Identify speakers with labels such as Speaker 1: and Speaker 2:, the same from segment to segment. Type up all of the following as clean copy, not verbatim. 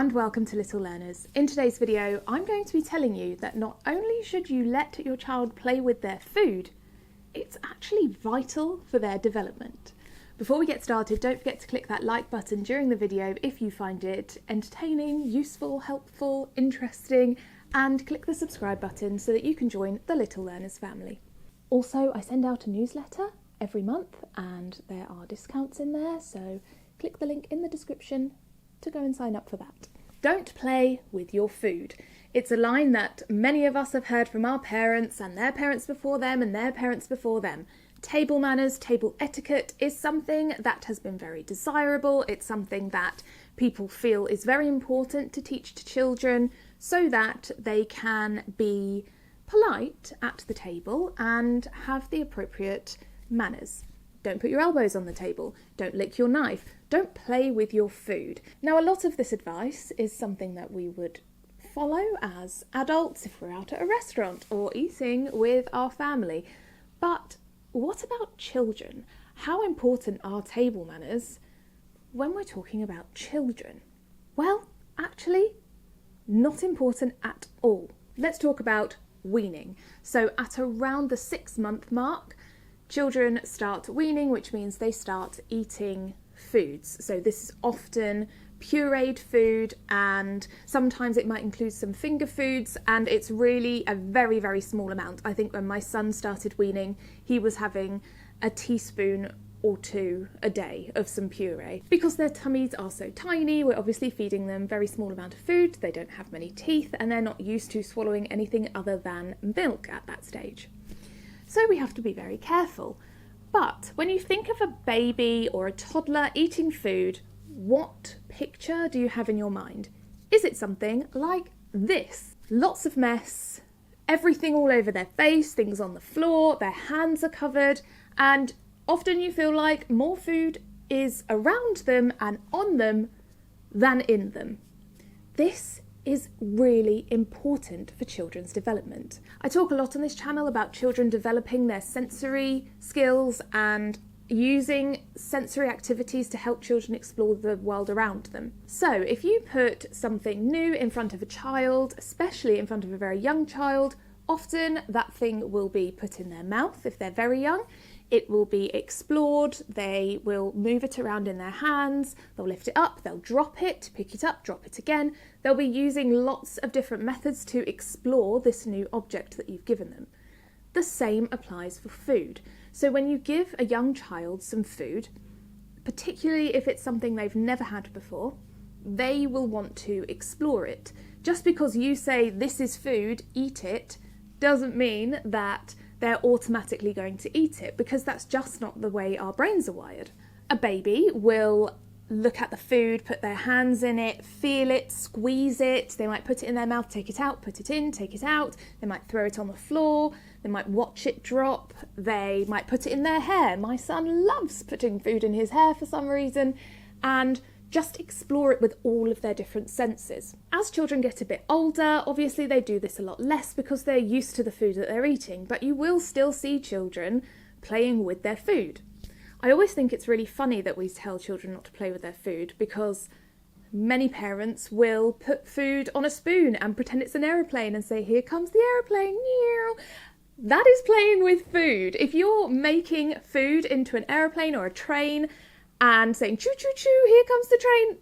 Speaker 1: and welcome to Little Learners. In today's video, I'm going to be telling you that not only should you let your child play with their food, it's actually vital for their development. Before we get started, don't forget to click that like button during the video if you find it entertaining, useful, helpful, interesting, and click the subscribe button so that you can join the Little Learners family. Also, I send out a newsletter every month and there are discounts in there, so click the link in the description to go and sign up for that. Don't play with your food. It's a line that many of us have heard from our parents and their parents before them and their parents before them. Table manners, table etiquette is something that has been very desirable. It's something that people feel is very important to teach to children so that they can be polite at the table and have the appropriate manners. Don't put your elbows on the table. Don't lick your knife. Don't play with your food. Now, a lot of this advice is something that we would follow as adults if we're out at a restaurant or eating with our family. But what about children? How important are table manners when we're talking about children? Well, actually, not important at all. Let's talk about weaning. So at around the 6-month mark, children start weaning, which means they start eating foods. So this is often pureed food, and sometimes it might include some finger foods, and it's really a very, very small amount. I think when my son started weaning, he was having a teaspoon or two a day of some puree. Because their tummies are so tiny, we're obviously feeding them a very small amount of food. They don't have many teeth and they're not used to swallowing anything other than milk at that stage. So we have to be very careful. But when you think of a baby or a toddler eating food, what picture do you have in your mind? Is it something like this? Lots of mess, everything all over their face, things on the floor, their hands are covered, and often you feel like more food is around them and on them than in them. This is really important for children's development. I talk a lot on this channel about children developing their sensory skills and using sensory activities to help children explore the world around them. So if you put something new in front of a child, especially in front of a very young child, often that thing will be put in their mouth if they're very young. It will be explored, they will move it around in their hands, they'll lift it up, they'll drop it, pick it up, drop it again. They'll be using lots of different methods to explore this new object that you've given them. The same applies for food. So when you give a young child some food, particularly if it's something they've never had before, they will want to explore it. Just because you say this is food, eat it, doesn't mean that they're automatically going to eat it, because that's just not the way our brains are wired. A baby will look at the food, put their hands in it, feel it, squeeze it. They might put it in their mouth, take it out, put it in, take it out. They might throw it on the floor. They might watch it drop. They might put it in their hair. My son loves putting food in his hair for some reason, and just explore it with all of their different senses. As children get a bit older, obviously they do this a lot less because they're used to the food that they're eating, but you will still see children playing with their food. I always think it's really funny that we tell children not to play with their food, because many parents will put food on a spoon and pretend it's an aeroplane and say, "Here comes the aeroplane." That is playing with food. If you're making food into an aeroplane or a train and saying, "Choo choo choo, here comes the train,"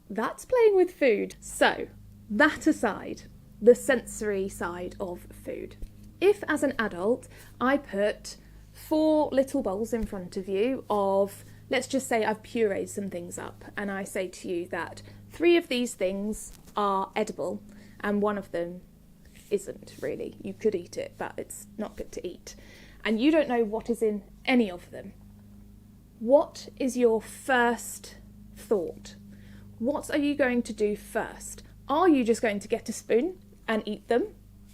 Speaker 1: that's playing with food. So, that aside, the sensory side of food. If as an adult I put 4 little bowls in front of you of, let's just say I've pureed some things up, and I say to you that 3 of these things are edible and 1 of them isn't really. You could eat it, but it's not good to eat. And you don't know what is in any of them. What is your first thought? What are you going to do first? Are you just going to get a spoon and eat them?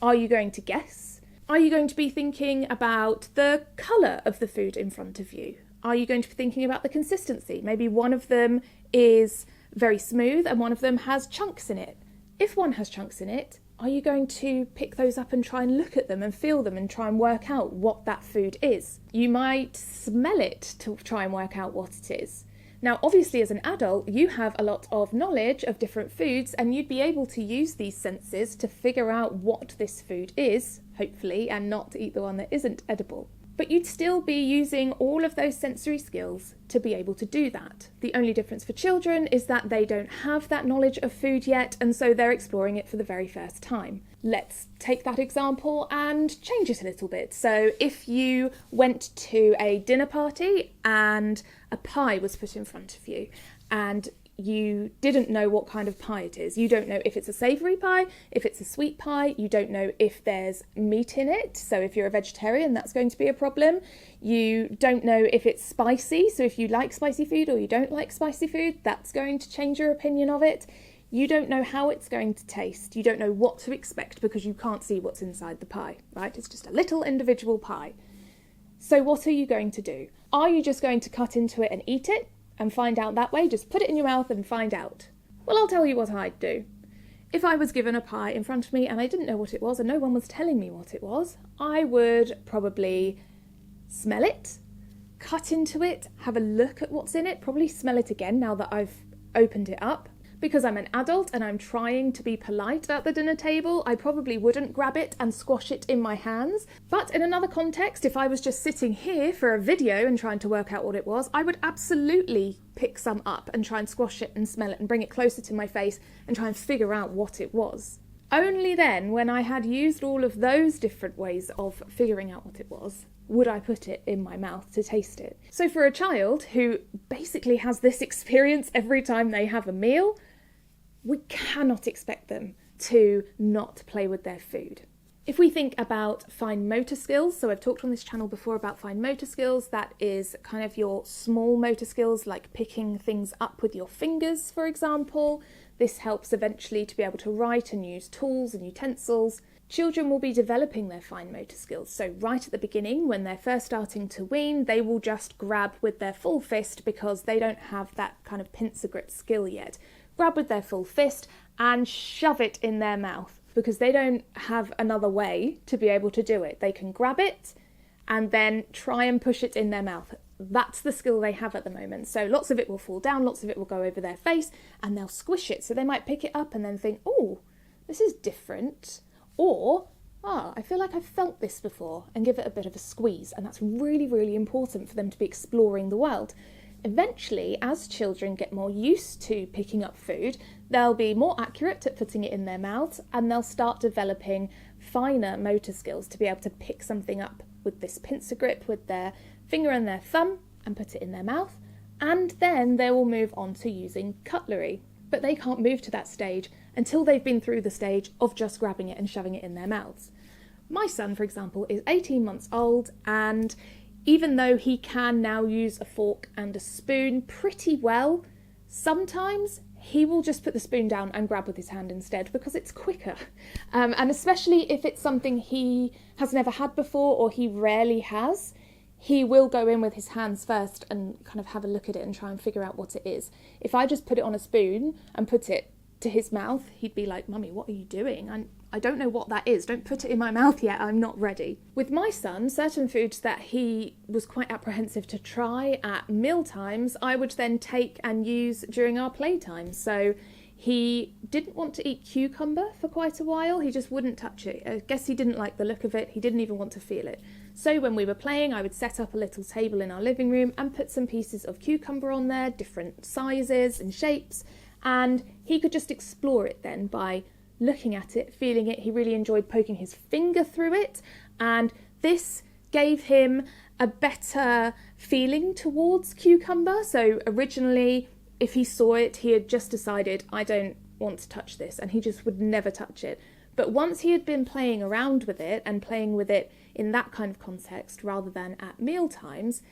Speaker 1: Are you going to guess? Are you going to be thinking about the colour of the food in front of you? Are you going to be thinking about the consistency? Maybe one of them is very smooth and one of them has chunks in it. If one has chunks in it, are you going to pick those up and try and look at them and feel them and try and work out what that food is? You might smell it to try and work out what it is. Now, obviously, as an adult, you have a lot of knowledge of different foods, and you'd be able to use these senses to figure out what this food is, hopefully, and not eat the one that isn't edible. But you'd still be using all of those sensory skills to be able to do that. The only difference for children is that they don't have that knowledge of food yet, and so they're exploring it for the very first time. Let's take that example and change it a little bit. So if you went to a dinner party and a pie was put in front of you, and you didn't know what kind of pie it is. You don't know if it's a savoury pie, if it's a sweet pie, you don't know if there's meat in it, so if you're a vegetarian that's going to be a problem. You don't know if it's spicy, so if you like spicy food or you don't like spicy food, that's going to change your opinion of it. You don't know how it's going to taste, you don't know what to expect because you can't see what's inside the pie, right? It's just a little individual pie. So what are you going to do? Are you just going to cut into it and eat it? And find out that way? Just put it in your mouth and find out. Well, I'll tell you what I'd do. If I was given a pie in front of me and I didn't know what it was and no one was telling me what it was, I would probably smell it, cut into it, have a look at what's in it, probably smell it again now that I've opened it up. Because I'm an adult and I'm trying to be polite at the dinner table, I probably wouldn't grab it and squash it in my hands. But in another context, if I was just sitting here for a video and trying to work out what it was, I would absolutely pick some up and try and squash it and smell it and bring it closer to my face and try and figure out what it was. Only then, when I had used all of those different ways of figuring out what it was, would I put it in my mouth to taste it. So for a child who basically has this experience every time they have a meal, we cannot expect them to not play with their food. If we think about fine motor skills, so I've talked on this channel before about fine motor skills, that is kind of your small motor skills like picking things up with your fingers, for example. This helps eventually to be able to write and use tools and utensils. Children will be developing their fine motor skills, so right at the beginning, when they're first starting to wean, they will just grab with their full fist because they don't have that kind of pincer grip skill yet. Grab with their full fist and shove it in their mouth because they don't have another way to be able to do it. They can grab it and then try and push it in their mouth. That's the skill they have at the moment. So lots of it will fall down, lots of it will go over their face and they'll squish it. So they might pick it up and then think, oh, this is different. Or, I feel like I've felt this before, and give it a bit of a squeeze. And that's really, really important for them to be exploring the world. Eventually, as children get more used to picking up food, they'll be more accurate at putting it in their mouths and they'll start developing finer motor skills to be able to pick something up with this pincer grip with their finger and their thumb and put it in their mouth. And then they will move on to using cutlery. But they can't move to that stage until they've been through the stage of just grabbing it and shoving it in their mouths. My son, for example, is 18 months old, and even though he can now use a fork and a spoon pretty well, sometimes he will just put the spoon down and grab with his hand instead because it's quicker. And especially if it's something he has never had before or he rarely has, he will go in with his hands first and kind of have a look at it and try and figure out what it is. If I just put it on a spoon and put it to his mouth, he'd be like, "Mummy, what are you doing? I don't know what that is. Don't put it in my mouth yet. I'm not ready." With my son, certain foods that he was quite apprehensive to try at meal times, I would then take and use during our playtime. So he didn't want to eat cucumber for quite a while. He just wouldn't touch it. I guess he didn't like the look of it. He didn't even want to feel it. So when we were playing, I would set up a little table in our living room and put some pieces of cucumber on there, different sizes and shapes, and he could just explore it then by looking at it, feeling it. He really enjoyed poking his finger through it, and this gave him a better feeling towards cucumber. So originally, if he saw it, he had just decided, I don't want to touch this, and he just would never touch it. But once he had been playing around with it and playing with it in that kind of context rather than at meal times,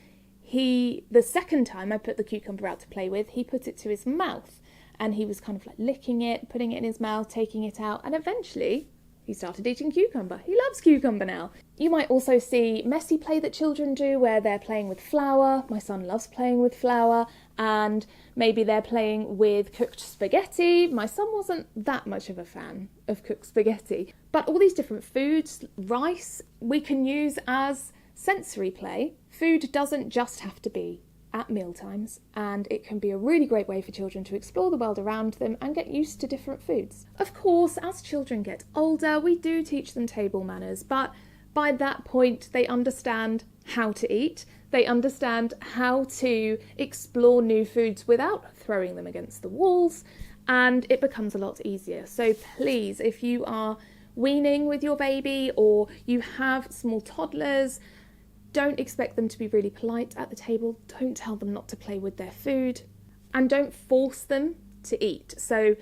Speaker 1: the second time I put the cucumber out to play with, he put it to his mouth. And he was kind of like licking it, putting it in his mouth, taking it out, and eventually he started eating cucumber. He loves cucumber now. You might also see messy play that children do where they're playing with flour. My son loves playing with flour, and maybe they're playing with cooked spaghetti. My son wasn't that much of a fan of cooked spaghetti. But all these different foods, rice, we can use as sensory play. Food doesn't just have to be at mealtimes, and it can be a really great way for children to explore the world around them and get used to different foods. Of course, as children get older, we do teach them table manners, but by that point they understand how to eat, they understand how to explore new foods without throwing them against the walls, and it becomes a lot easier. So please, if you are weaning with your baby or you have small toddlers, don't expect them to be really polite at the table. Don't tell them not to play with their food, and don't force them to eat. So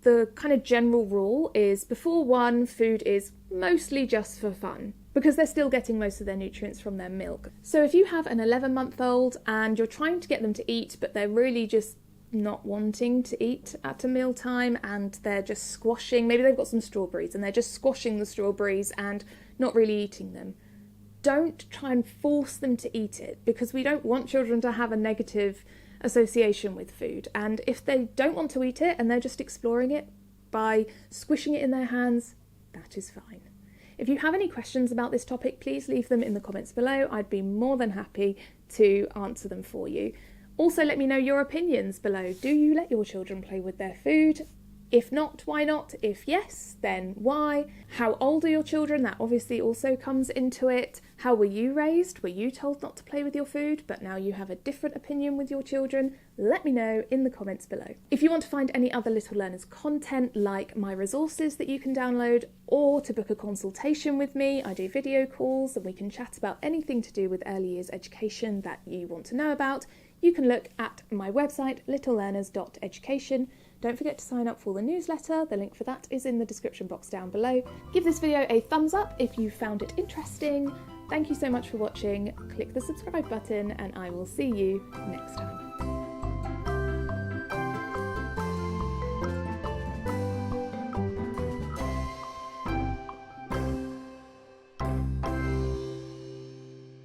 Speaker 1: the kind of general rule is before 1, food is mostly just for fun, because they're still getting most of their nutrients from their milk. So if you have an 11-month-old and you're trying to get them to eat, but they're really just not wanting to eat at a mealtime and they're just squashing, maybe they've got some strawberries and they're just squashing the strawberries and not really eating them, don't try and force them to eat it, because we don't want children to have a negative association with food. And if they don't want to eat it and they're just exploring it by squishing it in their hands, that is fine. If you have any questions about this topic, please leave them in the comments below. I'd be more than happy to answer them for you. Also, let me know your opinions below. Do you let your children play with their food? If not, why not? If yes, then why? How old are your children? That obviously also comes into it. How were you raised? Were you told not to play with your food, but now you have a different opinion with your children? Let me know in the comments below. If you want to find any other Little Learners content, like my resources that you can download, or to book a consultation with me, I do video calls and we can chat about anything to do with early years education that you want to know about, you can look at my website, littlelearners.education. Don't forget to sign up for the newsletter. The link for that is in the description box down below. Give this video a thumbs up if you found it interesting. Thank you so much for watching. Click the subscribe button and I will see you next time.